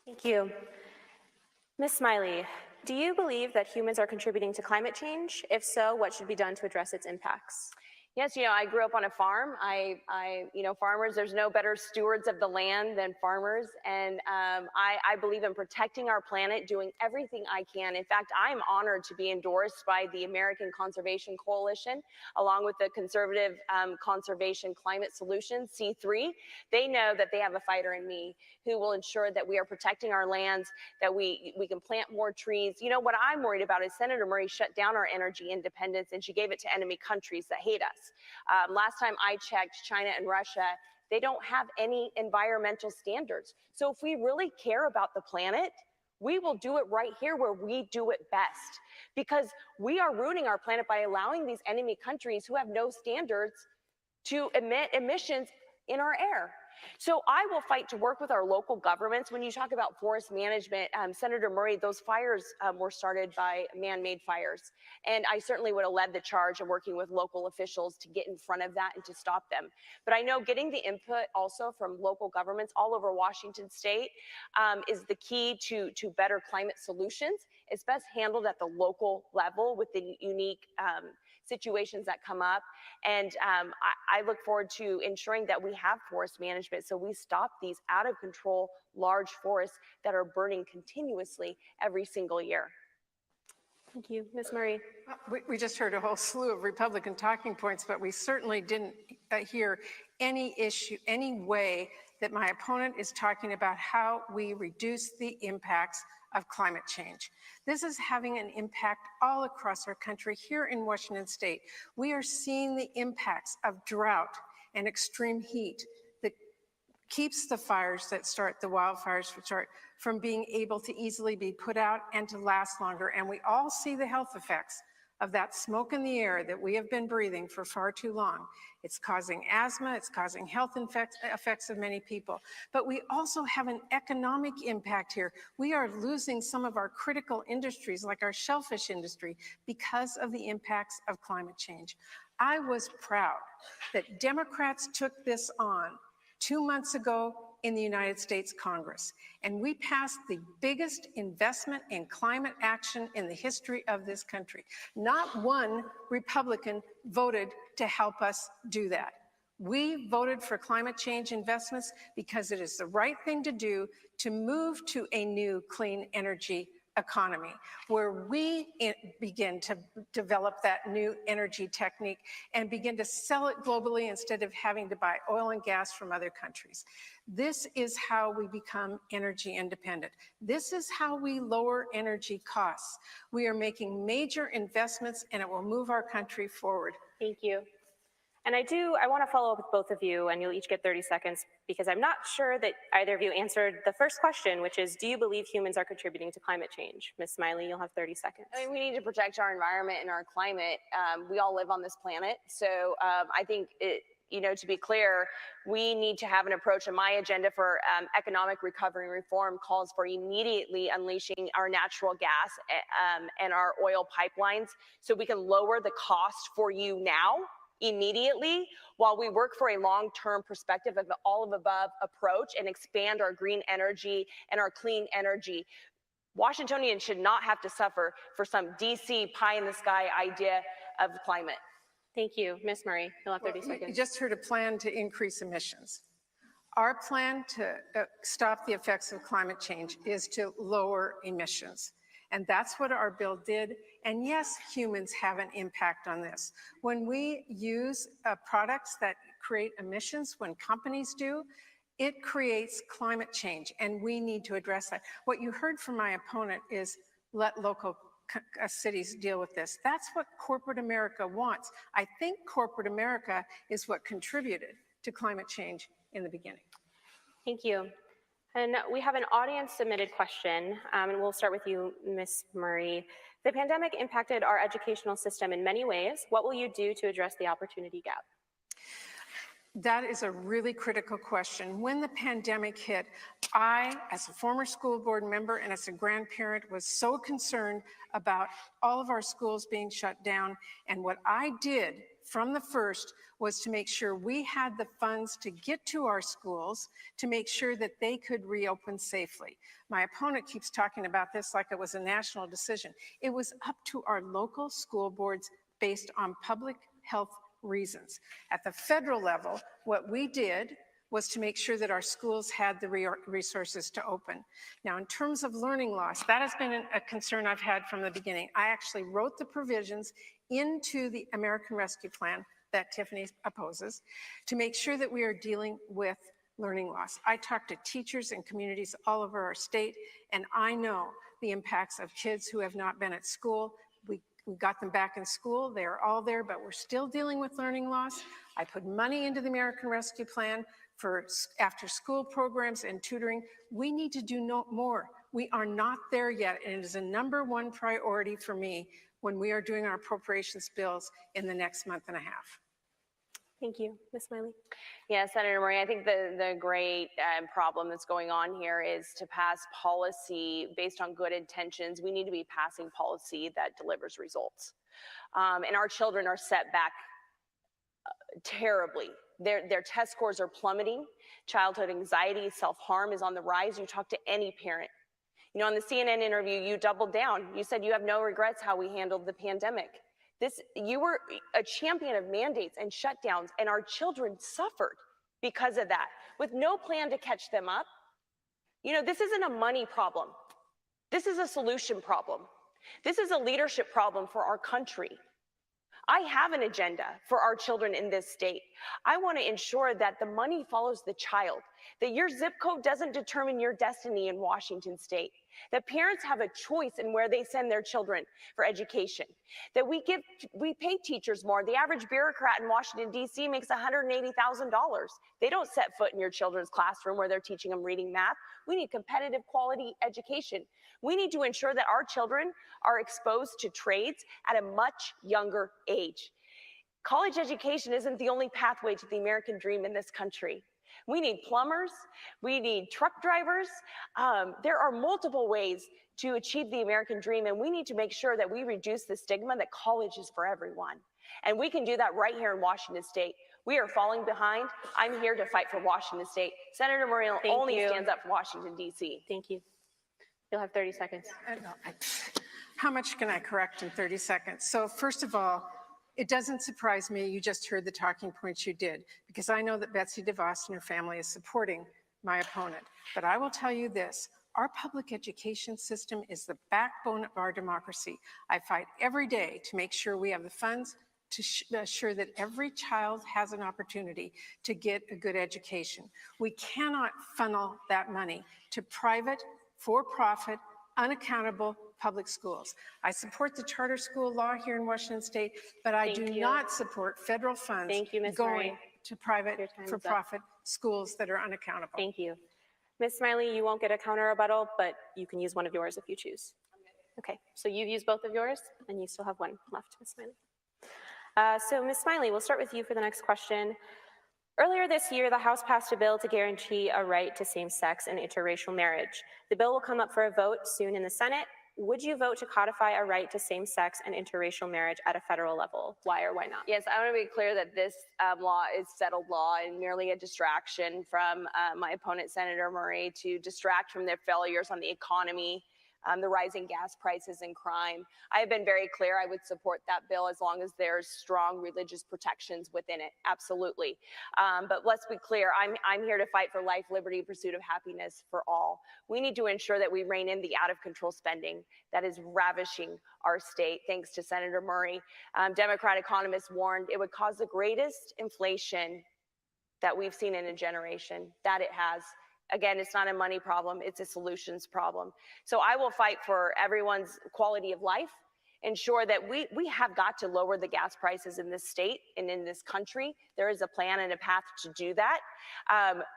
Thank you. Ms. Smiley, do you believe that humans are contributing to climate change? If so, what should be done to address its impacts? Yes, I grew up on a farm. Farmers, there's no better stewards of the land than farmers. And I believe in protecting our planet, doing everything I can. In fact, I'm honored to be endorsed by the American Conservation Coalition, along with the Conservative Conservation Climate Solutions, C3. They know that they have a fighter in me who will ensure that we are protecting our lands, that we can plant more trees. What I'm worried about is Senator Murray shut down our energy independence and she gave it to enemy countries that hate us. Last time I checked, China and Russia, they don't have any environmental standards. So if we really care about the planet, we will do it right here where we do it best. Because we are ruining our planet by allowing these enemy countries who have no standards to emit emissions in our air. So I will fight to work with our local governments. When you talk about forest management, Senator Murray, those fires were started by man-made fires. And I certainly would have led the charge of working with local officials to get in front of that and to stop them. But I know getting the input also from local governments all over Washington State is the key to better climate solutions. It's best handled at the local level with the unique situations that come up. And I look forward to ensuring that we have forest management so we stop these out of control large forests that are burning continuously every single year. Thank you. Ms. Murray. We just heard a whole slew of Republican talking points, but we certainly didn't hear any issue, any way that my opponent is talking about how we reduce the impacts of climate change. This is having an impact all across our country. Here in Washington State, we are seeing the impacts of drought and extreme heat. The keeps the fires that start, the wildfires that start, from being able to easily be put out and to last longer. And we all see the health effects of that smoke in the air that we have been breathing for far too long. It's causing asthma, it's causing health effects of many people. But we also have an economic impact here. We are losing some of our critical industries, like our shellfish industry, because of the impacts of climate change. I was proud that Democrats took this on 2 months ago in the United States Congress, and we passed the biggest investment in climate action in the history of this country. Not one Republican voted to help us do that. We voted for climate change investments because it is the right thing to do to move to a new clean energy economy, where we begin to develop that new energy technique and begin to sell it globally instead of having to buy oil and gas from other countries. This is how we become energy independent. This is how we lower energy costs. We are making major investments, and it will move our country forward. Thank you. And I want to follow up with both of you, and you'll each get 30 seconds, because I'm not sure that either of you answered the first question, which is, do you believe humans are contributing to climate change? Ms. Smiley, you'll have 30 seconds. I mean, we need to protect our environment and our climate. We all live on this planet. So I think, to be clear, we need to have an approach. And my agenda for economic recovery and reform calls for immediately unleashing our natural gas and our oil pipelines so we can lower the cost for you now, immediately, while we work for a long-term perspective of the all-of-above approach and expand our green energy and our clean energy. Washingtonians should not have to suffer for some DC pie-in-the-sky idea of climate. Thank you. Ms. Murray, you'll have 30 seconds. You just heard a plan to increase emissions. Our plan to stop the effects of climate change is to lower emissions. And that's what our bill did. And yes, humans have an impact on this. When we use products that create emissions, when companies do, it creates climate change, and we need to address that. What you heard from my opponent is let local cities deal with this. That's what corporate America wants. I think corporate America is what contributed to climate change in the beginning. Thank you. And we have an audience-submitted question, and we'll start with you, Ms. Murray. The pandemic impacted our educational system in many ways. What will you do to address the opportunity gap? That is a really critical question. When the pandemic hit, I, as a former school board member and as a grandparent, was so concerned about all of our schools being shut down. And what I did from the first was to make sure we had the funds to get to our schools, to make sure that they could reopen safely. My opponent keeps talking about this like it was a national decision. It was up to our local school boards based on public health reasons. At the federal level, what we did was to make sure that our schools had the resources to open. Now, in terms of learning loss, that has been a concern I've had from the beginning. I actually wrote the provisions into the American Rescue Plan that Tiffany opposes to make sure that we are dealing with learning loss. I talk to teachers and communities all over our state, and I know the impacts of kids who have not been at school. We got them back in school, they're all there, but we're still dealing with learning loss. I put money into the American Rescue Plan for after-school programs and tutoring. We need to do more. We are not there yet, and it is a #1 priority for me when we are doing our appropriations bills in the next month and a half. Thank you. Ms. Smiley. Yeah, Senator Murray, I think the great problem that's going on here is to pass policy based on good intentions. We need to be passing policy that delivers results. And our children are set back terribly. Their test scores are plummeting. Childhood anxiety, self-harm is on the rise. You talk to any parent. You know, on the CNN interview, you doubled down. You said you have no regrets how we handled the pandemic. You were a champion of mandates and shutdowns, and our children suffered because of that, with no plan to catch them up. You know, this isn't a money problem. This is a solution problem. This is a leadership problem for our country. I have an agenda for our children in this state. I want to ensure that the money follows the child, that your zip code doesn't determine your destiny in Washington state, that parents have a choice in where they send their children for education, that we pay teachers more. The average bureaucrat in Washington, D.C. makes $180,000. They don't set foot in your children's classroom where they're teaching them reading, math. We need competitive quality education. We need to ensure that our children are exposed to trades at a much younger age. College education isn't the only pathway to the American dream in this country. We need plumbers, we need truck drivers. There are multiple ways to achieve the American dream, and we need to make sure that we reduce the stigma that college is for everyone. And we can do that right here in Washington State. We are falling behind. I'm here to fight for Washington State. Senator Murray only stands up for Washington, D.C. Thank you. You'll have 30 seconds. How much can I correct in 30 seconds? So first of all, it doesn't surprise me you just heard the talking points you did, because I know that Betsy DeVos and her family is supporting my opponent. But I will tell you this, our public education system is the backbone of our democracy. I fight every day to make sure we have the funds to assure that every child has an opportunity to get a good education. We cannot funnel that money to private, for-profit, unaccountable public schools. I support the charter school law here in Washington State, but I do not support federal funds going to private for-profit schools that are unaccountable. Thank you. Ms. Smiley, you won't get a counter rebuttal, but you can use one of yours if you choose. Okay, so you've used both of yours, and you still have one left, Ms. Smiley. So Ms. Smiley, we'll start with you for the next question. Earlier this year, the House passed a bill to guarantee a right to same-sex and interracial marriage. The bill will come up for a vote soon in the Senate. Would you vote to codify a right to same-sex and interracial marriage at a federal level? Why or why not? Yes, I want to be clear that this law is settled law and merely a distraction from my opponent, Senator Murray, to distract from their failures on the economy, the rising gas prices and crime. I have been very clear I would support that bill as long as there's strong religious protections within it, absolutely. But let's be clear, I'm here to fight for life, liberty, pursuit of happiness for all. We need to ensure that we rein in the out-of-control spending that is ravishing our state, thanks to Senator Murray. Democrat economists warned it would cause the greatest inflation that we've seen in a generation, that it has. Again, it's not a money problem, it's a solutions problem. So I will fight for everyone's quality of life, ensure that we have got to lower the gas prices in this state and in this country. There is a plan and a path to do that.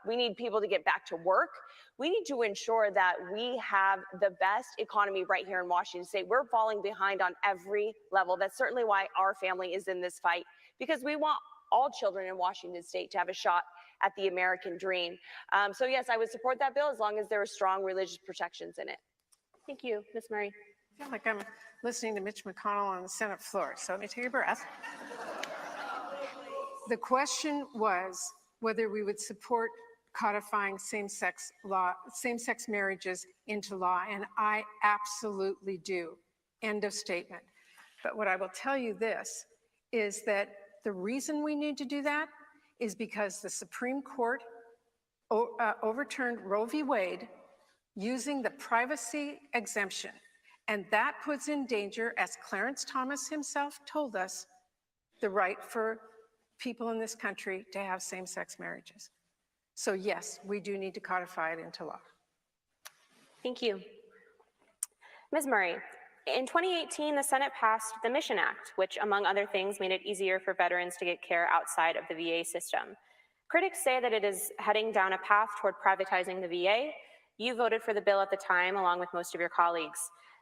We need people to get back to work. We need to ensure that we have the best economy right here in Washington State. We're falling behind on every level. That's certainly why our family is in this fight, because we want all children in Washington State to have a shot at the American dream. So yes, I would support that bill as long as there are strong religious protections in it. Thank you, Ms. Murray. I feel like I'm listening to Mitch McConnell on the Senate floor, so let me take a breath. The question was whether we would support codifying same-sex marriages into law, and I absolutely do. End of statement. But what I will tell you this is that the reason we need to do that is because the Supreme Court overturned Roe v. Wade using the privacy exemption. And that puts in danger, as Clarence Thomas himself told us, the right for people in this country to have same-sex marriages. So yes, we do need to codify it into law. Thank you. Ms. Murray, in 2018, the Senate passed the Mission Act, which, among other things, made it easier for veterans to get care outside of the VA system. Critics say that it is heading down a path toward privatizing the VA. You voted for the bill at the time, along with most of your colleagues.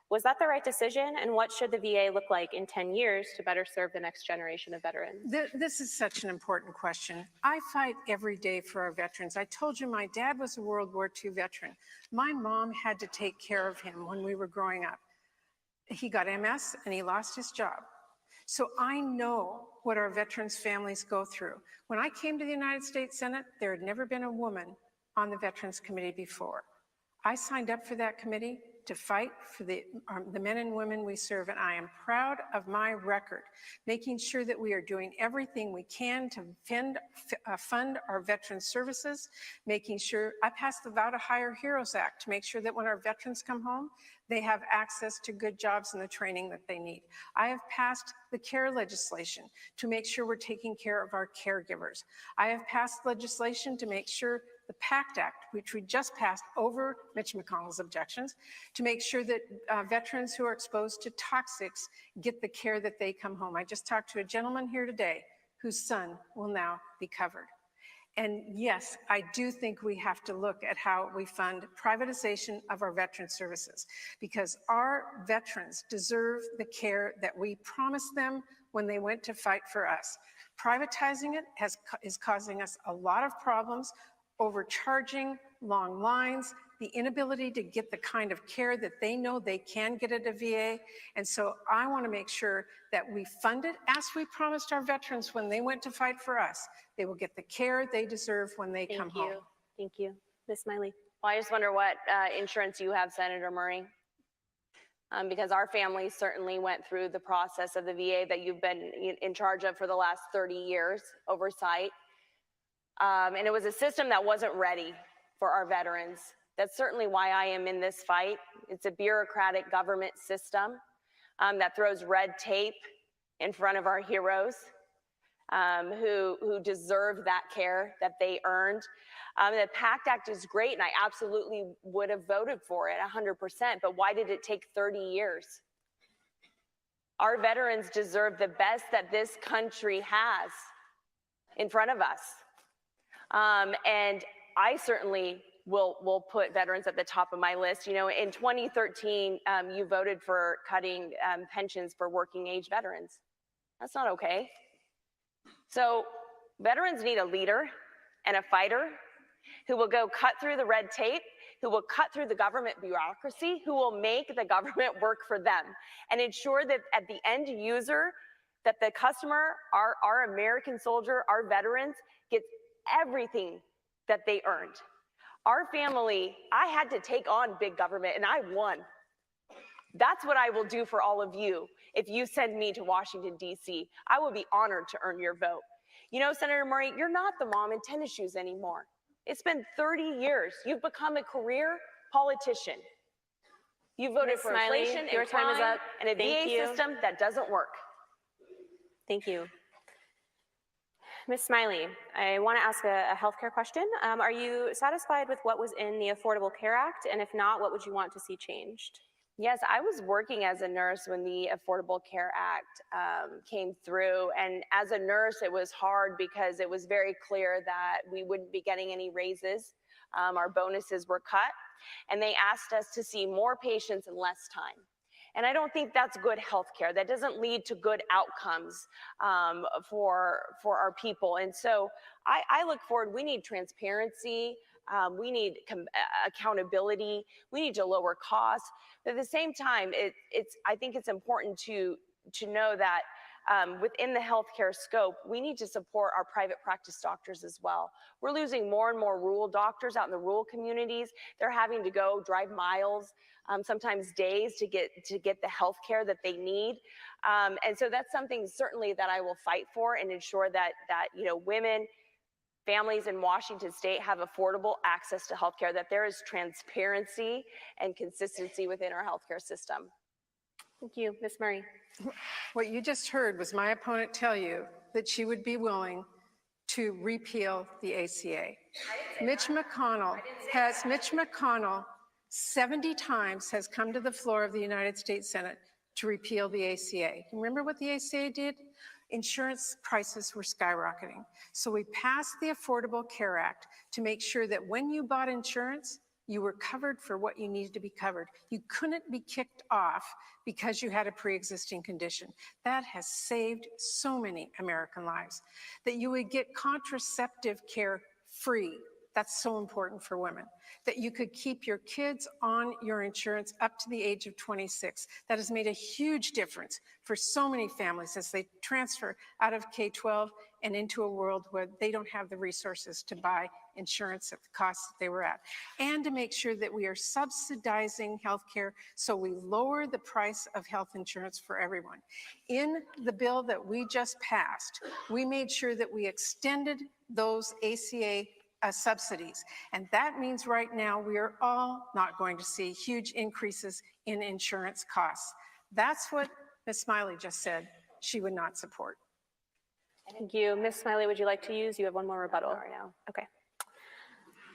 Was that the right decision, and what should the VA look like in 10 years to better serve the next generation of veterans? This is such an important question. I fight every day for our veterans. I told you my dad was a World War II veteran. My mom had to take care of him when we were growing up. He got MS and he lost his job. So I know what our veterans' families go through. When I came to the United States Senate, there had never been a woman on the Veterans Committee before. I signed up for that committee to fight for the men and women we serve, and I am proud of my record, making sure that we are doing everything we can to fund our veteran services, making sure, I passed the Vow to Hire Heroes Act to make sure that when our veterans come home, they have access to good jobs and the training that they need. I have passed the care legislation to make sure we're taking care of our caregivers. I have passed legislation to make sure the the PACT Act, which we just passed over Mitch McConnell's objections, to make sure that veterans who are exposed to toxics get the care that they come home. I just talked to a gentleman here today whose son will now be covered. And yes, I do think we have to look at how we fund privatization of our veteran services, because our veterans deserve the care that we promised them when they went to fight for us. Privatizing it is causing us a lot of problems, overcharging, long lines, the inability to get the kind of care that they know they can get at a VA. And so I want to make sure that we fund it as we promised our veterans when they went to fight for us. They will get the care they deserve when they come home. Thank you. Ms. Smiley. Well, I just wonder what insurance you have, Senator Murray. Because our family certainly went through the process of the VA that you've been in charge of for the last 30 years, oversight. And it was a system that wasn't ready for our veterans. That's certainly why I am in this fight. It's a bureaucratic government system that throws red tape in front of our heroes who deserve that care that they earned. The PACT Act is great, and I absolutely would have voted for it 100%, but why did it take 30 years? Our veterans deserve the best that this country has in front of us. And I certainly will put veterans at the top of my list. You know, in 2013, you voted for cutting pensions for working age veterans. That's not okay. So veterans need a leader and a fighter who will go cut through the red tape, who will cut through the government bureaucracy, who will make the government work for them and ensure that at the end user, that the customer, our American soldier, our veterans, gets everything that they earned. Our family, I had to take on big government and I won. That's what I will do for all of you. If you send me to Washington, D.C., I will be honored to earn your vote. You know, Senator Murray, you're not the mom in tennis shoes anymore. It's been 30 years. You've become a career politician. You voted for inflation and crime and a VA system that doesn't work. Thank you. Ms. Smiley, I want to ask a healthcare question. Are you satisfied with what was in the Affordable Care Act? And if not, what would you want to see changed? Yes, I was working as a nurse when the Affordable Care Act came through. And as a nurse, it was hard because it was very clear that we wouldn't be getting any raises. Our bonuses were cut. And they asked us to see more patients in less time. And I don't think that's good healthcare. That doesn't lead to good outcomes for our people. And so I look forward. We need transparency. We need accountability. We need to lower costs. But at the same time, I think it's important to know that within the healthcare scope, we need to support our private practice doctors as well. We're losing more and more rural doctors out in the rural communities. They're having to go drive miles, sometimes days to get the healthcare that they need. And so that's something certainly that I will fight for and ensure that you know, women, families in Washington state have affordable access to healthcare, that there is transparency and consistency within our healthcare system. Thank you. Ms. Murray. What you just heard was my opponent tell you that she would be willing to repeal the ACA. Mitch McConnell 70 times has come to the floor of the United States Senate to repeal the ACA. Remember what the ACA did? Insurance prices were skyrocketing. So we passed the Affordable Care Act to make sure that when you bought insurance, you were covered for what you needed to be covered. You couldn't be kicked off because you had a pre-existing condition. That has saved so many American lives. That you would get contraceptive care free. That's so important for women. That you could keep your kids on your insurance up to the age of 26. That has made a huge difference for so many families as they transfer out of K-12 and into a world where they don't have the resources to buy insurance at the costs that they were at. And to make sure that we are subsidizing healthcare so we lower the price of health insurance for everyone. In the bill that we just passed, we made sure that we extended those ACA subsidies. And that means right now we are all not going to see huge increases in insurance costs. That's what Ms. Smiley just said she would not support. Thank you. Ms. Smiley, would you like to use? You have one more rebuttal right now. Okay.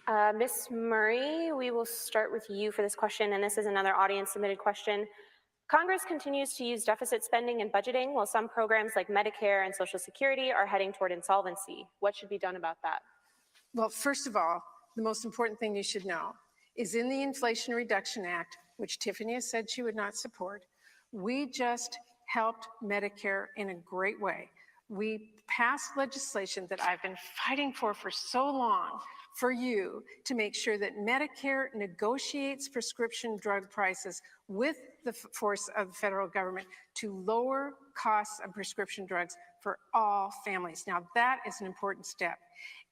Ms. Murray, we will start with you for this question, and this is another audience-submitted question. Congress continues to use deficit spending and budgeting while some programs like Medicare and Social Security are heading toward insolvency. What should be done about that? Well, first of all, the most important thing you should know is in the Inflation Reduction Act, which Tiffany has said she would not support, we just helped Medicare in a great way. We passed legislation that I've been fighting for so long for you to make sure that Medicare negotiates prescription drug prices with the force of the federal government to lower costs of prescription drugs for all families. Now, that is an important step.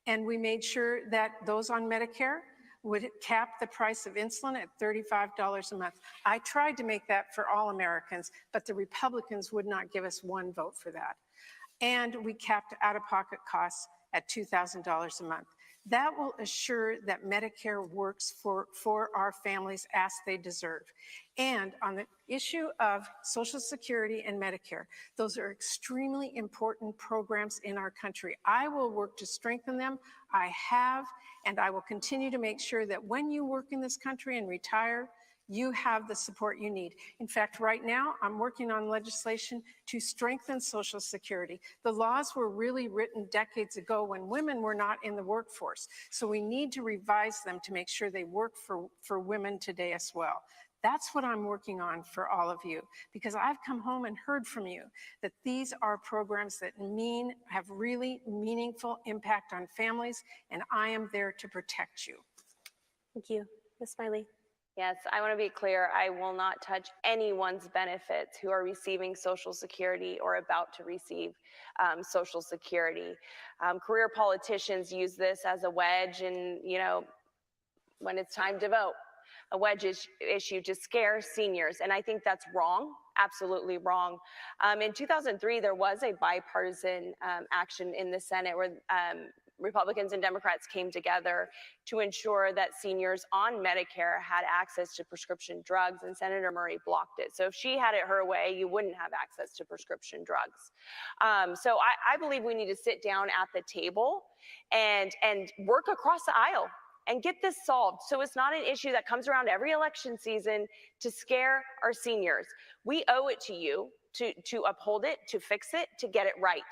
And we made sure that those on Medicare would cap the price of insulin at $35 a month. I tried to make that for all Americans, but the Republicans would not give us one vote for that. And we capped out-of-pocket costs at $2,000 a month. That will assure that Medicare works for our families as they deserve. And on the issue of Social Security and Medicare, those are extremely important programs in our country. I will work to strengthen them. I have, and I will continue to make sure that when you work in this country and retire, you have the support you need. In fact, right now, I'm working on legislation to strengthen Social Security. The laws were really written decades ago when women were not in the workforce. So we need to revise them to make sure they work for women today as well. That's what I'm working on for all of you, because I've come home and heard from you that these are programs that have really meaningful impact on families, and I am there to protect you. Thank you. Ms. Smiley. Yes, I want to be clear. I will not touch anyone's benefits who are receiving Social Security or about to receive Social Security. Career politicians use this as a wedge, and when it's time to vote, a wedge issue to scare seniors, and I think that's wrong, absolutely wrong. In 2003, there was a bipartisan action in the Senate where Republicans and Democrats came together to ensure that seniors on Medicare had access to prescription drugs, and Senator Murray blocked it. So if she had it her way, you wouldn't have access to prescription drugs. So I believe we need to sit down at the table and work across the aisle and get this solved, so it's not an issue that comes around every election season to scare our seniors. We owe it to you to uphold it, to fix it, to get it right.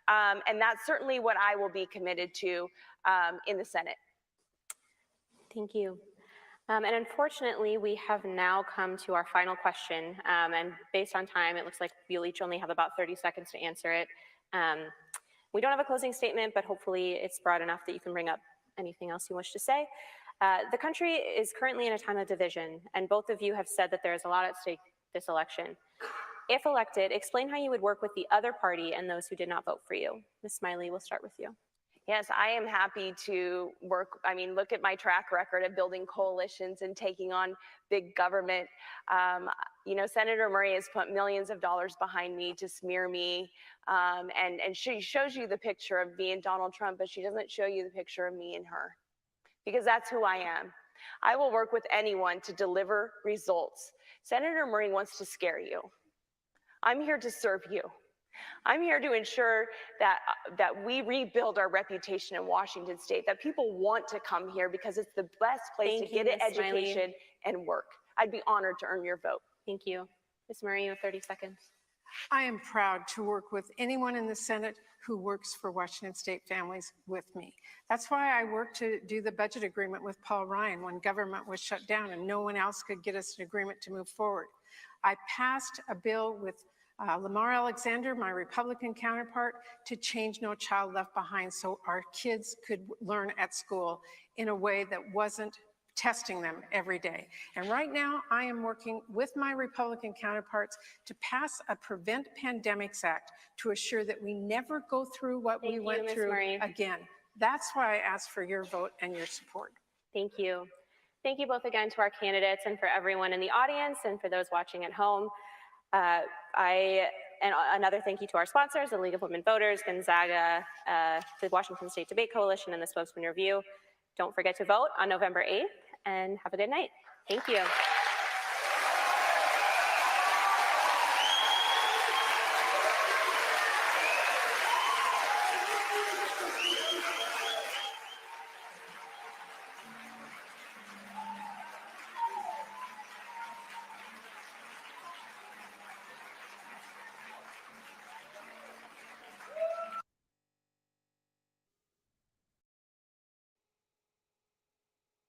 And that's certainly what I will be committed to in the Senate. Thank you. And unfortunately, we have now come to our final question. And based on time, it looks like we'll each only have about 30 seconds to answer it. We don't have a closing statement, but hopefully it's broad enough that you can bring up anything else you wish to say. The country is currently in a time of division, and both of you have said that there is a lot at stake this election. If elected, explain how you would work with the other party and those who did not vote for you. Ms. Smiley, we'll start with you. Yes, I am happy to work. I mean, look at my track record of building coalitions and taking on big government. Senator Murray has put millions of dollars behind me to smear me. And she shows you the picture of me and Donald Trump, but she doesn't show you the picture of me and her, because that's who I am. I will work with anyone to deliver results. Senator Murray wants to scare you. I'm here to serve you. I'm here to ensure that we rebuild our reputation in Washington State, that people want to come here because it's the best place to get an education and work. I'd be honored to earn your vote. Thank you. Ms. Murray, you have 30 seconds. I am proud to work with anyone in the Senate who works for Washington State families with me. That's why I worked to do the budget agreement with Paul Ryan when government was shut down and no one else could get us an agreement to move forward. I passed a bill with Lamar Alexander, my Republican counterpart, to change No Child Left Behind so our kids could learn at school in a way that wasn't testing them every day. And right now, I am working with my Republican counterparts to pass a Prevent Pandemics Act to assure that we never go through what we went through again. That's why I ask for your vote and your support. Thank you. Thank you both again to our candidates and for everyone in the audience and for those watching at home. And another thank you to our sponsors, the League of Women Voters, Gonzaga, the Washington State Debate Coalition, and the Spokesman-Review. Don't forget to vote on November 8th, and have a good night. Thank you.